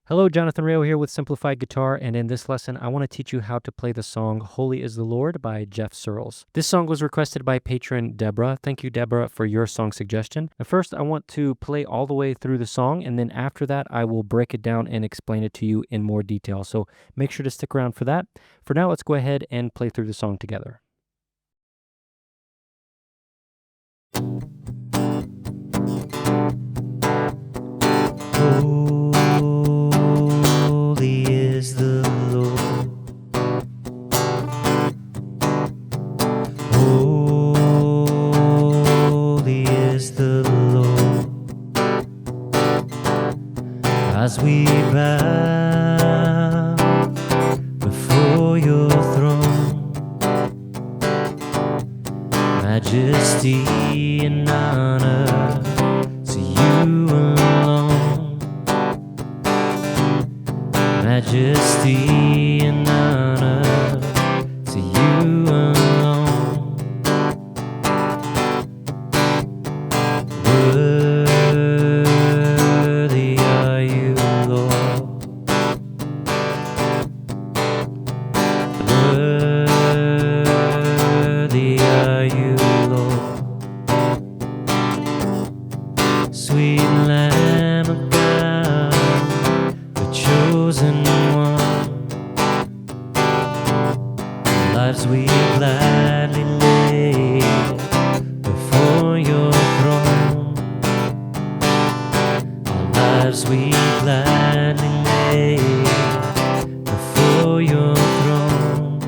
Hello, Jonathan Rayo here with Simplified Guitar, and in this lesson, I want to teach you how to play the song Holy is the Lord by Jeff Searles. This song was requested by Patron Deborah. Thank you, Deborah, for your song suggestion. Now, first, I want to play all the way through the song, and then after that, I will break it down and explain it to you in more detail. So make sure to stick around for that. For now, let's go ahead and play through the song together. Holy is the Lord. Holy is the Lord. As we bow before your throne, majesty and honor to you alone. Majesty and honor to you alone. Worthy are you, Lord. Worthy are you, Lord. Sweet Lamb of God, the chosen one, lives we gladly lay before your throne. Our lives we gladly lay before your throne.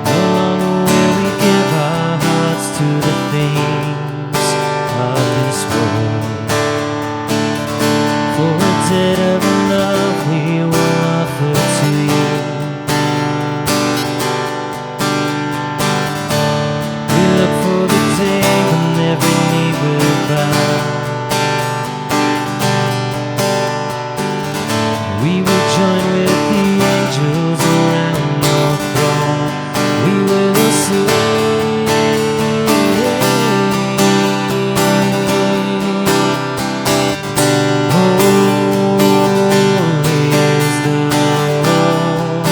No longer will we give our hearts to the things of this world, for a debt of love we will offer to you. We look for the day when every knee will bow. We will join with the angels around your throne. We will sing. Holy is the Lord.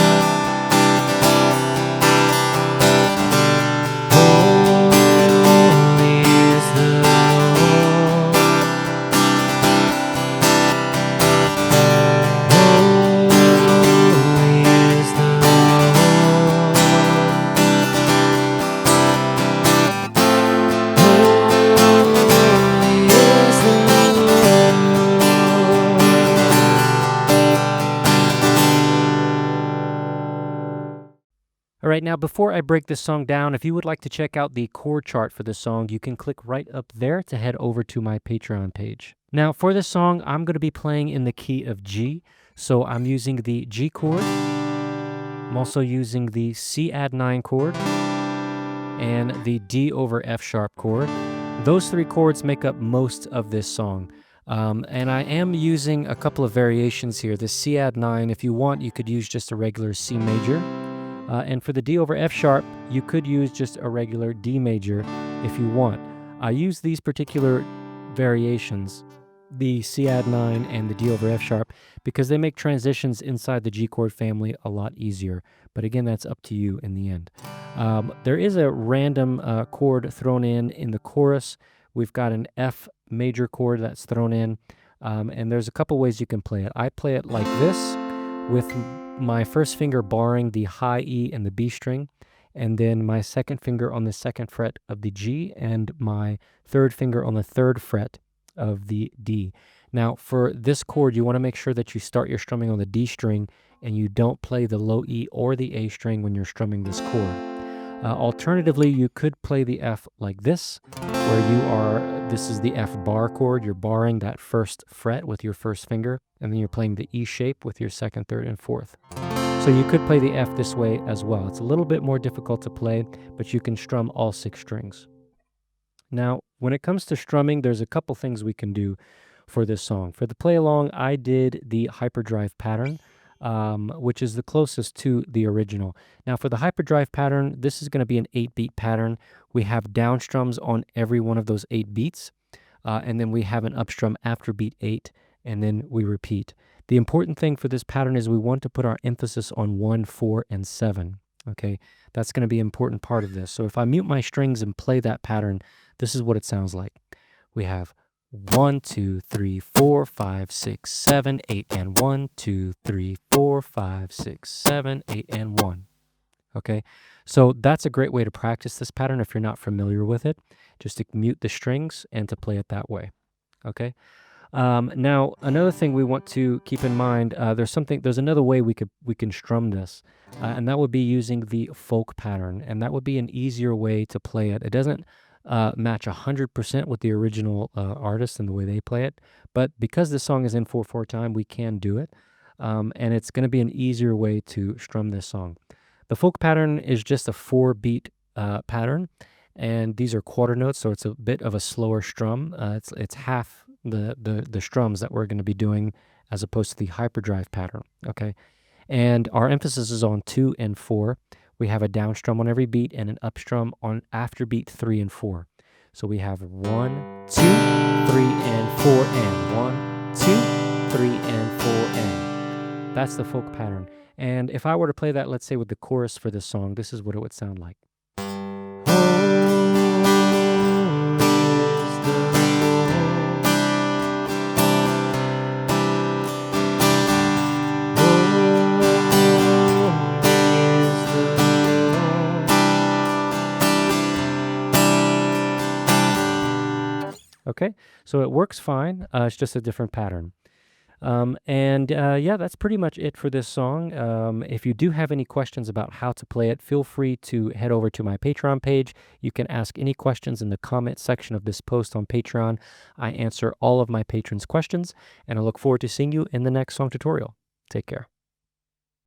Holy is the Lord. Holy is the Lord. Holy is the Lord. All right, now before I break this song down, if you would like to check out the chord chart for this song, you can click right up there to head over to my Patreon page. Now, for this song, I'm going to be playing in the key of G, so I'm using the G chord. I'm also using the C add 9 chord and the D over F sharp chord. Those three chords make up most of this song. And I am using a couple of variations here. The C add 9, if you want, you could use just a regular C major. And for the D over F sharp, you could use just a regular D major if you want. I use these particular variations, the C add 9 and the D over F sharp, because they make transitions inside the G chord family a lot easier. But again, that's up to you in the end. There is a random chord thrown in the chorus. We've got an F major chord that's thrown in, and there's a couple ways you can play it. I play it like this, with my first finger barring the high E and the B string, and then my second finger on the second fret of the G, and my third finger on the third fret of the D. Now, for this chord, you want to make sure that you start your strumming on the D string, and you don't play the low E or the A string when you're strumming this chord. Alternatively, you could play the F like this, where this is the F bar chord. You're barring that first fret with your first finger, and then you're playing the E shape with your second, third, and fourth. So you could play the F this way as well. It's a little bit more difficult to play, but you can strum all 6 strings. Now, when it comes to strumming, there's a couple things we can do for this song. For the play along, I did the hyperdrive pattern. which is the closest to the original. Now for the hyperdrive pattern, this is going to be an 8-beat pattern. We have down strums on every one of those 8 beats. and then we have an up strum after beat 8, and then we repeat. The important thing for this pattern is we want to put our emphasis on 1, 4, and 7, okay? That's going to be an important part of this. So if I mute my strings and play that pattern, this is what it sounds like. We have 1, 2, 3, 4, 5, 6, 7, 8, and 1, 2, 3, 4, 5, 6, 7, 8, and 1. Okay, so that's a great way to practice this pattern if you're not familiar with it, just to mute the strings and to play it that way. Okay. Now another thing we want to keep in mind, there's another way we can strum this, and that would be using the folk pattern, and that would be an easier way to play it. It doesn't match 100% with the original artist and the way they play it, but because this song is in 4/4 time, we can do it, and it's going to be an easier way to strum this song. The folk pattern is just a 4-beat pattern, and these are quarter notes, so it's a bit of a slower strum. It's half the strums that we're going to be doing as opposed to the hyperdrive pattern, okay? And our emphasis is on 2 and 4. We have a down strum on every beat and an up strum on after beat 3 and 4. So we have 1, 2, 3, and 4, and 1, 2, 3, and 4, and. That's the folk pattern. And if I were to play that, let's say with the chorus for this song, this is what it would sound like. Okay, so it works fine. It's just a different pattern. Yeah, that's pretty much it for this song. If you do have any questions about how to play it, feel free to head over to my Patreon page. You can ask any questions in the comment section of this post on Patreon. I answer all of my patrons' questions, and I look forward to seeing you in the next song tutorial. Take care.